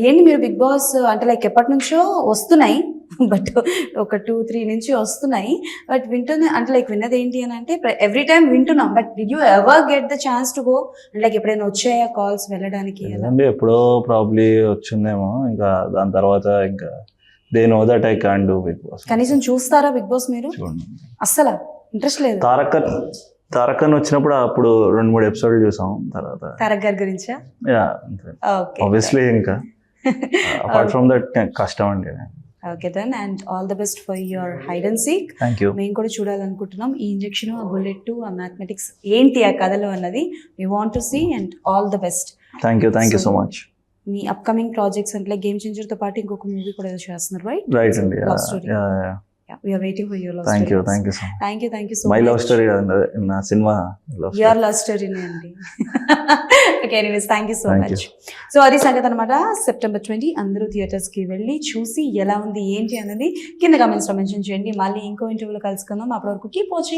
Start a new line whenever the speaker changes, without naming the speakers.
ఏంటి మీరు big boss అంటే లైక్ ఎప్పటి నుంచో వస్తున్నాయి, బట్ ఒక 2-3 నుంచి వస్తున్నాయి, బట్ వింటున్నా అంటే లైక్ విన్నది ఏంటి అని అంటే ఎవ్రీ టైం వింటున్నాం, but did you ever get the chance to go? Like ఎప్పుడైనా వచ్చాయా కాల్స్ వెళ్ళడానికి?
లేదండి, ఎప్పుడో ప్రాబ్లీ వచ్చిందేమో. ఇంకా దాని తర్వాత ఇంకా they know that I can't do Bigg Boss.
కనీసం చూస్తారా బిగ్ బాస్ మీరు?
చూడండి,
అస్సలు ఇంట్రెస్ట్ లేదు.
తారకన్ వచ్చినప్పుడు అప్పుడు 2-3 ఎపిసోడ్లు చూసాం. తర్వాత
తారక్ గారి గురించా?
ఆబ్వియస్లీ ఇంకా అపార్ట్ ఫ్రమ్ దట్ కష్టం అండి.
Okay then, and all the best for your hide and seek.
Thank you.
మేము కూడా చూడాలనుకుంటున్నాం ఈ ఇంజెక్షన్, ఆ బుల్లెట్, ఆ మ్యాథమెటిక్స్ ఏంటి ఆ కథలో అన్నది. We want to see and all the best.
Thank you so much.
మీ అప్కమింగ్ ప్రాజెక్ట్స్ అంటే గేమ్ చేంజర్ తో పాటు ఇంకొక మూవీ కూడా ఏదో చేస్తున్నారు, రైట్?
రైట్ అండి.
Yeah, we are waiting for your love
Thank
story.
you so much.
Thank you so
My
much.
love story na cinema love story.
Your love story ne andi. Okay, anyways, thank you so
Thank
much.
you.
So adi సంగతి అన్నమాట. September 20 అందరూ theatres కి వెళ్ళి చూసి ఎలా ఉంది ఏంటి అనేది కింద కామెంట్స్ లో మెన్షన్ చేయండి. మళ్ళీ ఇంకో ఇంటర్వ్యూలో కలుసుకుందాం. అప్పటి వరకు కీప్ వాచింగ్.